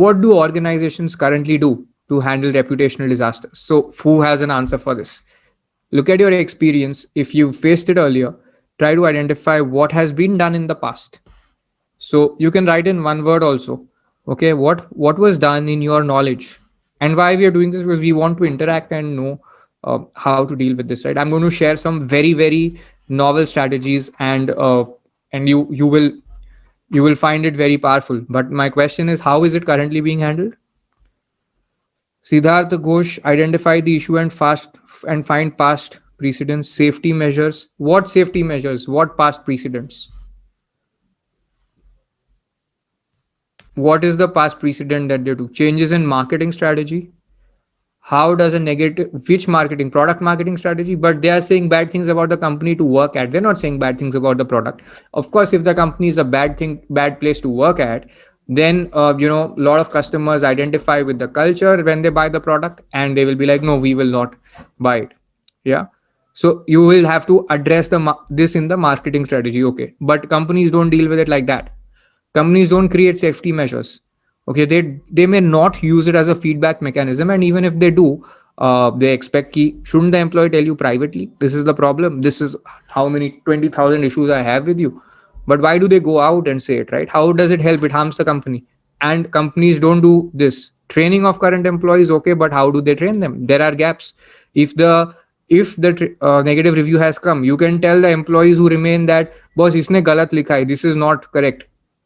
what do organizations currently do to handle reputational disasters? So who has an answer for this? Look at your experience. If you faced it earlier, try to identify what has been done in the past. So you can write in one word also. Okay, what was done in your knowledge, and why we are doing this, because we want to interact and know how to deal with this. Right? I'm going to share some very novel strategies, and you will find it very powerful. But my question is, how is it currently being handled? Siddharth Ghosh identify the issue and find past precedents, safety measures. What safety measures? What past precedents? What is the past precedent that they do? Changes in marketing strategy. How does a negative, which marketing, product marketing strategy? But they are saying bad things about the company to work at. They're not saying bad things about the product. Of course, if the company is a bad place to work at, then a lot of customers identify with the culture when they buy the product, and they will be like, no, we will not buy it. Yeah. So you will have to address this in the marketing strategy. Okay. But companies don't deal with it like that. Companies don't create safety measures. Okay, they may not use it as a feedback mechanism, and even if they do, they expect shouldn't the employee tell you privately, this is the problem, this is how many 20,000 issues I have with you? But why do they go out and say it? Right? How does it help? It harms the company. And companies don't do this. Training of current employees, okay, but how do they train them? There are gaps. If the negative review has come, you can tell the employees who remain that, boss, isne galat likha hai, this is not correct,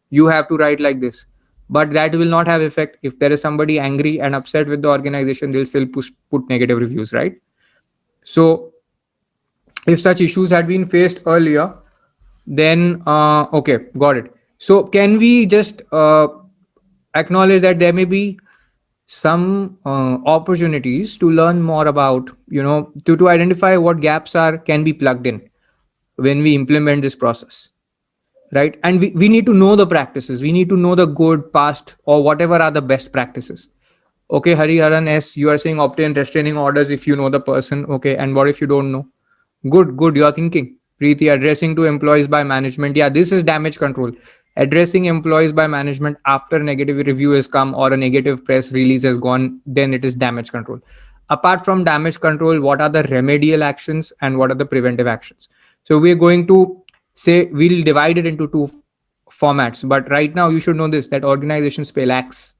you have to write like this. But that will not have effect. If there is somebody angry and upset with the organization, they'll still put negative reviews, right? So if such issues had been faced earlier, then okay, got it. So can we just acknowledge that there may be some opportunities to learn more about, to identify what gaps can be plugged in when we implement this process? Right? And we need to know the practices, we need to know the good past or whatever are the best practices. Okay, Hariharan S, you are saying obtain restraining orders if you know the person. Okay, and what if you don't know? Good, you are thinking. Preeti, addressing to employees by management. Yeah, this is damage control. Addressing employees by management after negative review has come or a negative press release has gone, then it is damage control. Apart from damage control, what are the remedial actions and what are the preventive actions? So we're going to say we'll divide it into two formats. But right now, you should know this, that organizations pay lakhs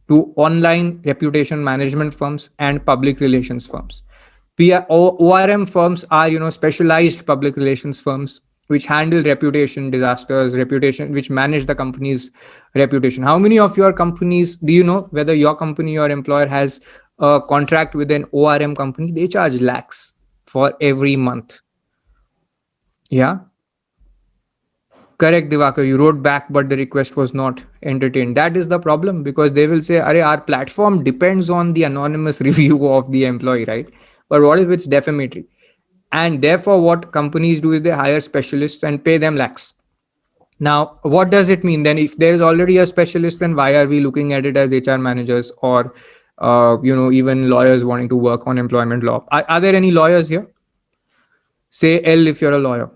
to online reputation management firms and public relations firms. ORM firms are, specialized public relations firms which handle reputation disasters, which manage the company's reputation. How many of your companies, do you know whether your company or employer has a contract with an ORM company? They charge lakhs for every month. Yeah. Correct, Divakar. You wrote back, but the request was not entertained. That is the problem, because they will say, our platform depends on the anonymous review of the employee, right? But what if it's defamatory? And therefore, what companies do is they hire specialists and pay them lakhs. Now, what does it mean then? If there is already a specialist, then why are we looking at it as HR managers or, even lawyers wanting to work on employment law? Are there any lawyers here? Say L if you're a lawyer.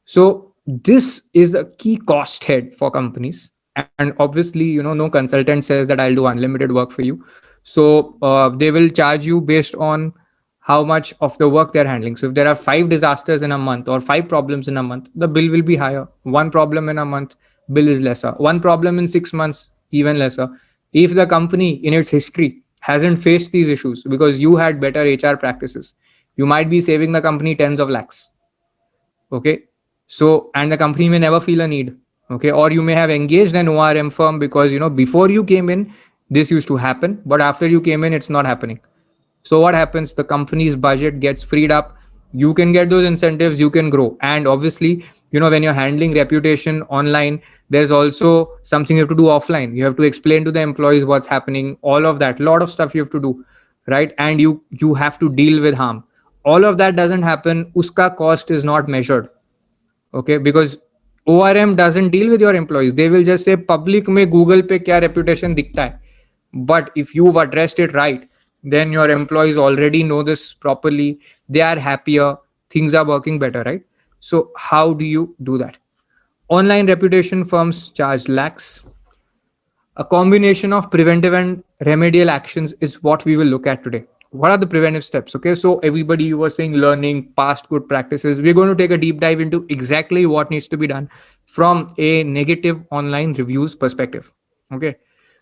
So this is a key cost head for companies. And obviously, no consultant says that I'll do unlimited work for you. So they will charge you based on how much of the work they're handling. So if there are 5 disasters in a month or 5 problems in a month, the bill will be higher. 1 problem in a month, bill is lesser. 1 problem in 6 months, even lesser. If the company in its history hasn't faced these issues because you had better HR practices, you might be saving the company tens of lakhs. Okay. So, and the company may never feel a need. Okay. Or you may have engaged an ORM firm because, before you came in, this used to happen, but after you came in, it's not happening. So what happens? The company's budget gets freed up. You can get those incentives, you can grow. And obviously, when you're handling reputation online, there's also something you have to do offline. You have to explain to the employees what's happening, all of that, a lot of stuff you have to do, right? And you have to deal with harm. All of that doesn't happen. Uska cost is not measured. Okay, because ORM doesn't deal with your employees. They will just say public mein Google pe kya reputation dikhta hai. But if you've addressed it right, then your employees already know this properly. They are happier. Things are working better, right? So how do you do that? Online reputation firms charge lakhs. A combination of preventive and remedial actions is what we will look at today. What are the preventive steps? Okay, so everybody, you were saying learning past good practices. We're going to take a deep dive into exactly what needs to be done from a negative online reviews perspective. Okay,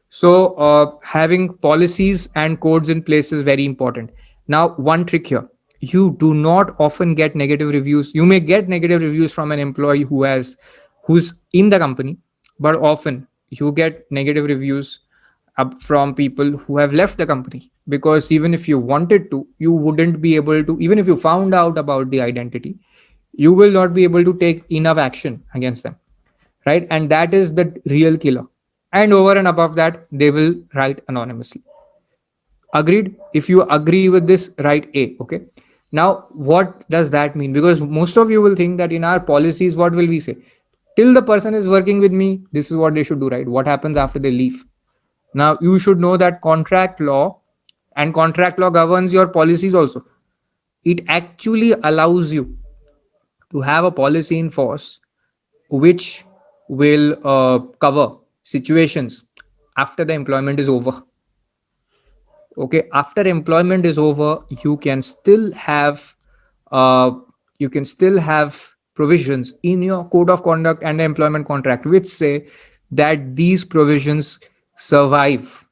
so having policies and codes in place is very important. Now, one trick here: you do not often get negative reviews. You may get negative reviews from an employee who's in the company, but often you get negative reviews up from people who have left the company, because even if you wanted to, you wouldn't be able to. Even if you found out about the identity, you will not be able to take enough action against them, right? And that is the real killer. And over and above that, they will write anonymously. Agreed? If you agree with this, write A. Okay, now what does that mean? Because most of you will think that in our policies, what will we say? Till the person is working with me, this is what they should do, right? What happens after they leave? Now you should know that contract law governs your policies also. It actually allows you to have a policy in force which will cover situations after the employment is over. Okay, after employment is over, uh, you can still have provisions in your code of conduct and the employment contract which say that these provisions survive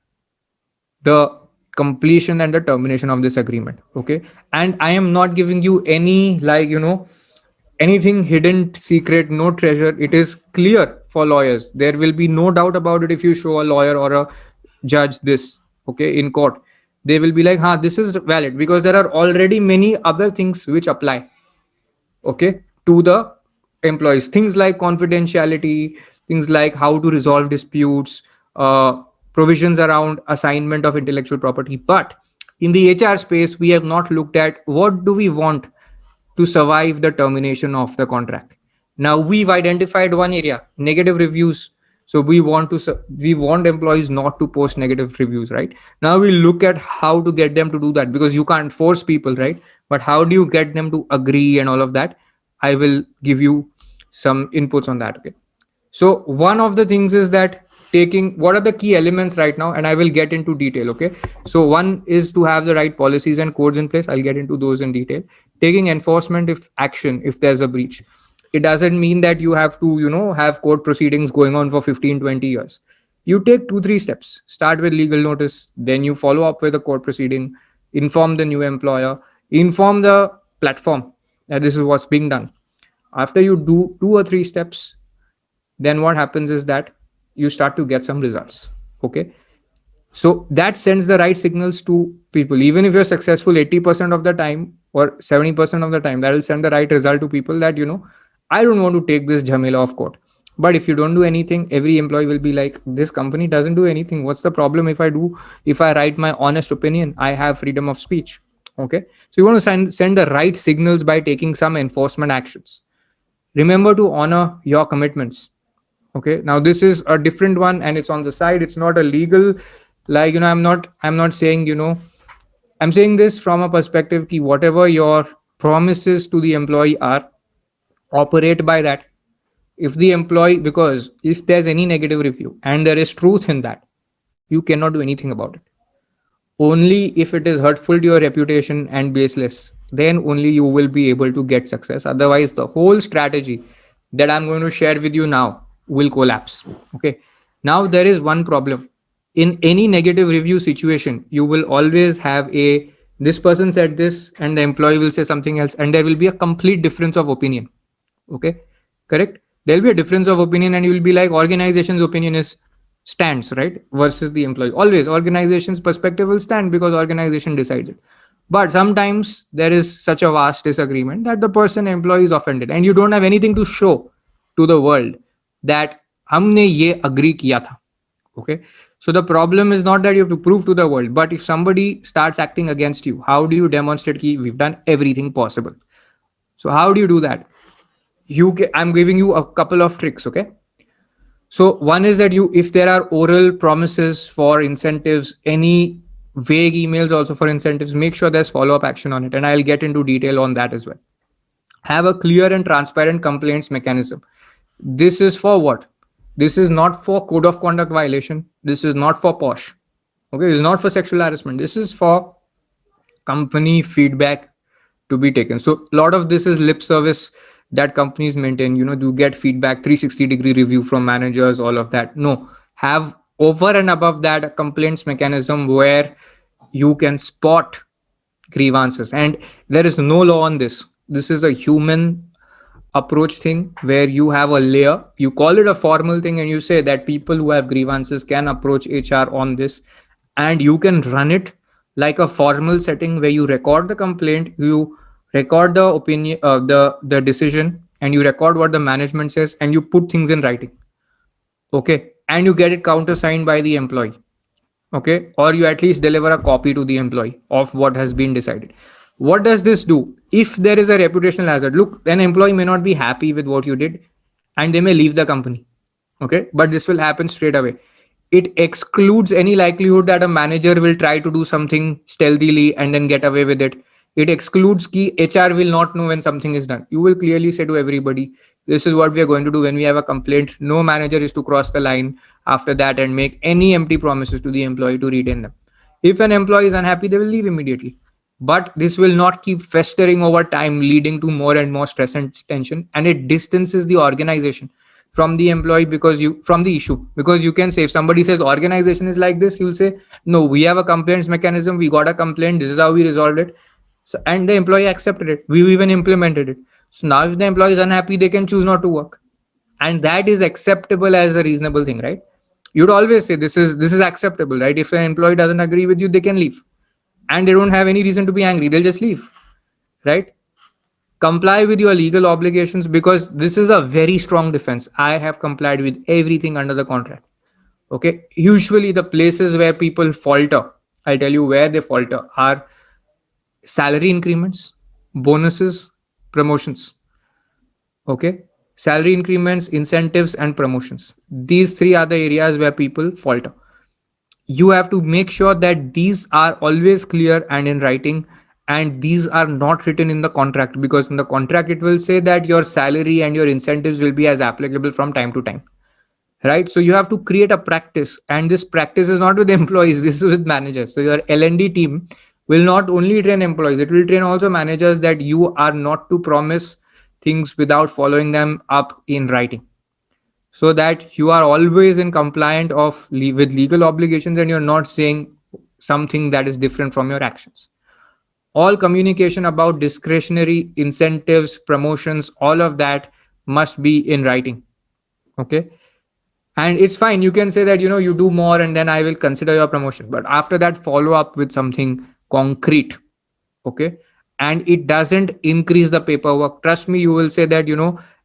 the completion and the termination of this agreement. Okay, and I am not giving you any, like, anything hidden secret, no treasure. It is clear for lawyers. There will be no doubt about it. If you show a lawyer or a judge this, okay, in court, they will be like, huh, this is valid, because there are already many other things which apply, okay, to the employees. Things like confidentiality, things like how to resolve disputes, provisions around assignment of intellectual property. But in the HR space, we have not looked at what do we want to survive the termination of the contract. Now we've identified one area: negative reviews. So we want employees not to post negative reviews, right? Now we look at how to get them to do that, because you can't force people, right? But how do you get them to agree and all of that? I will give you some inputs on that. Okay, so one of the things is that taking what are the key elements right now, and I will get into detail. Okay, so one is to have the right policies and codes in place. I'll get into those in detail. Taking enforcement if action if there's a breach. It doesn't mean that you have to, have court proceedings going on for 15-20 years. You take 2-3 steps. Start with legal notice, then you follow up with a court proceeding, inform the new employer, inform the platform that this is what's being done. After you do 2 or 3 steps, then what happens is that you start to get some results. Okay, so that sends the right signals to people. Even if you're successful 80% of the time or 70% of the time, that will send the right result to people that, I don't want to take this jhamela of court. But if you don't do anything, every employee will be like, this company doesn't do anything. What's the problem if I write my honest opinion? I have freedom of speech. Okay, so you want to send the right signals by taking some enforcement actions. Remember to honor your commitments. Okay, now this is a different one and it's on the side. It's not a legal, like, I'm not saying, I'm saying this from a perspective ki whatever your promises to the employee are, operate by that. If the employee, because if there's any negative review and there is truth in that, you cannot do anything about it. Only if it is hurtful to your reputation and baseless, then only you will be able to get success. Otherwise, the whole strategy that I'm going to share with you now will collapse. Okay, now there is one problem. In any negative review situation, you will always have this person said this and the employee will say something else, and there will be a complete difference of opinion. Okay, correct? There'll be a difference of opinion and you will be like, organization's opinion is stands, right, versus the employee. Always organization's perspective will stand because organization decides it. But sometimes there is such a vast disagreement that the person employee is offended and you don't have anything to show to the world that हमने ये agree किया था. Okay, so the problem is not that you have to prove to the world, but if somebody starts acting against you, how do you demonstrate that we've done everything possible? So how do you do that? I'm giving you a couple of tricks. Okay, so one is that if there are oral promises for incentives, any vague emails also for incentives, make sure there's follow-up action on it, and I'll get into detail on that as well. Have a clear and transparent complaints mechanism. This is for what? This is not for code of conduct violation. This is not for posh. Okay, this is not for sexual harassment. This is for company feedback to be taken. So a lot of this is lip service that companies maintain. Do get feedback, 360-degree review from managers, all of that. No, have over and above that a complaints mechanism where you can spot grievances. And there is no law on this. This is a human approach thing where you have a layer, you call it a formal thing, and you say that people who have grievances can approach HR on this, and you can run it like a formal setting where you record the complaint, you record the opinion, the decision, and you record what the management says, and you put things in writing. Okay, and you get it countersigned by the employee. Okay, or you at least deliver a copy to the employee of what has been decided. What does this do? If there is a reputational hazard, look, an employee may not be happy with what you did and they may leave the company. Okay, but this will happen straight away. It excludes any likelihood that a manager will try to do something stealthily and then get away with it. It excludes key HR will not know when something is done. You will clearly say to everybody, this is what we are going to do when we have a complaint. No manager is to cross the line after that and make any empty promises to the employee to retain them. If an employee is unhappy, they will leave immediately. But this will not keep festering over time, leading to more and more stress and tension, and it distances the organization from the employee because you from the issue. Because you can say, if somebody says organization is like this, you'll say, no, we have a complaints mechanism, we got a complaint, this is how we resolved it. So, and the employee accepted it, we even implemented it. So now if the employee is unhappy, they can choose not to work, and that is acceptable as a reasonable thing, right? You'd always say this is acceptable, right? If an employee doesn't agree with you, they can leave, and they don't have any reason to be angry, they'll just leave, right? Comply with your legal obligations, because this is a very strong defense. I have complied with everything under the contract. Okay, usually the places where people falter, I'll tell you where they falter, are salary increments, bonuses, promotions. Okay, salary increments, incentives, and promotions. These three are the areas where people falter. You have to make sure that these are always clear and in writing, and these are not written in the contract, because in the contract it will say that your salary and your incentives will be as applicable from time to time, right? So you have to create a practice, and this practice is not with employees, this is with managers. So your L&D team will not only train employees, it will train also managers, that you are not to promise things without following them up in writing, so that you are always in compliant with legal obligations, and you're not saying something that is different from your actions. All communication about discretionary incentives, promotions, all of that must be in writing. Okay, and it's fine, you can say that you do more and then I will consider your promotion, but after that follow up with something concrete. Okay, and it doesn't increase the paperwork. Trust me, you will say that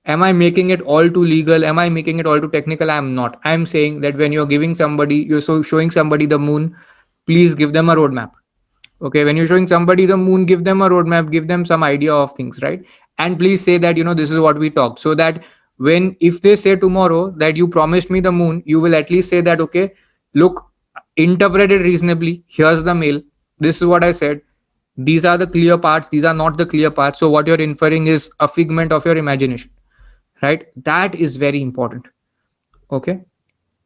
am I making it all too legal, am I making it all too technical? I'm not. I'm saying that when you're giving somebody, showing somebody the moon, please give them a roadmap. Okay, when you're showing somebody the moon, give them a roadmap, give them some idea of things, right? And please say that this is what we talked, so that when if they say tomorrow that you promised me the moon, you will at least say that, okay, look, interpret it reasonably, here's the mail, this is what I said, these are the clear parts, these are not the clear parts, so what you're inferring is a figment of your imagination, right? That is very important. Okay,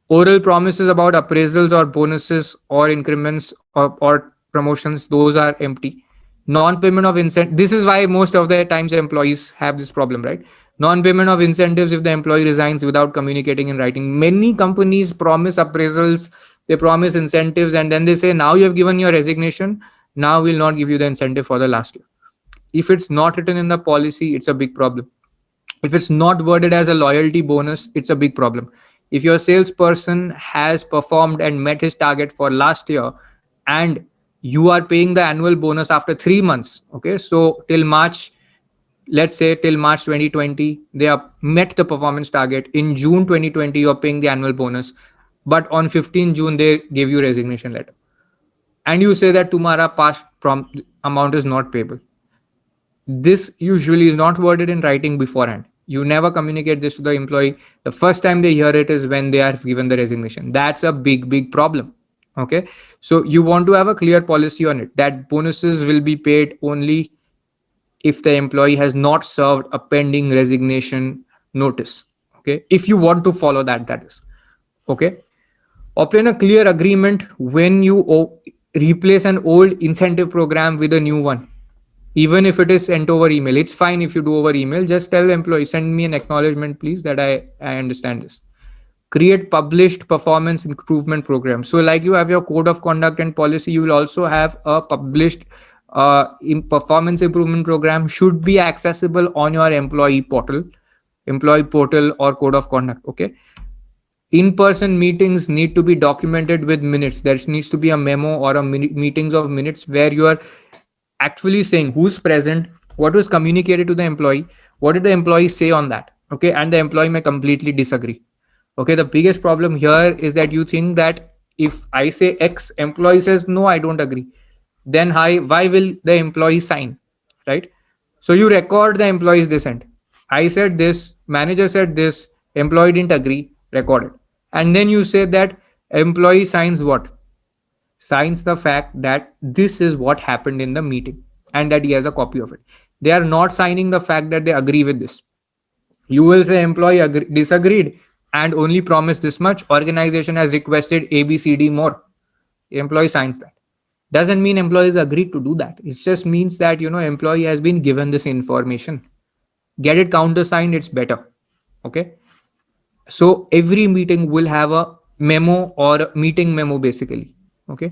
oral promises about appraisals or bonuses or increments or promotions, those are empty. Non-payment of incentive, this is why most of the times employees have this problem, right? Non-payment of incentives if the employee resigns without communicating in writing. Many companies promise appraisals, they promise incentives, and then they say, now you have given your resignation, now we'll not give you the incentive for the last year. If it's not written in the policy, it's a big problem. If it's not worded as a loyalty bonus, it's a big problem. If your salesperson has performed and met his target for last year, and you are paying the annual bonus after 3 months, okay, so till March, let's say till March 2020, they have met the performance target. In June 2020, you're paying the annual bonus, but on 15 June, they gave you resignation letter. And you say that tumhara past amount is not payable. This usually is not worded in writing beforehand. You never communicate this to the employee. The first time they hear it is when they are given the resignation. That's a big problem. Okay, so you want to have a clear policy on it, that bonuses will be paid only if the employee has not served a pending resignation notice. Okay, if you want to follow that, that is. Okay, obtain a clear agreement when you replace an old incentive program with a new one. Even if it is sent over email, it's fine if you do over email. Just tell the employee, send me an acknowledgement please that I understand this. Create published performance improvement program. So like you have your code of conduct and policy, you will also have a published performance improvement program, should be accessible on your employee portal or code of conduct. Okay, in-person meetings need to be documented with minutes. There needs to be a memo or a meetings of minutes where you are actually saying who's present, what was communicated to the employee, what did the employee say on that. Okay, and the employee may completely disagree. Okay, the biggest problem here is that you think that if I say X, employee says no, I don't agree, then why will the employee sign, right? So you record the employee's dissent. I said this, manager said this, employee didn't agree, record it. And then you say that employee signs what? Signs the fact that this is what happened in the meeting and that he has a copy of it. They are not signing the fact that they agree with this. You will say employee disagreed and only promised this much. Organization has requested ABCD more. Employee signs that. Doesn't mean employees agreed to do that. It just means that employee has been given this information. Get it countersigned. It's better. Okay. So every meeting will have a memo or a meeting memo basically. Okay.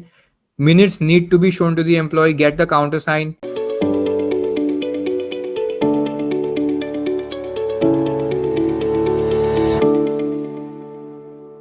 Minutes need to be shown to the employee. Get the countersign.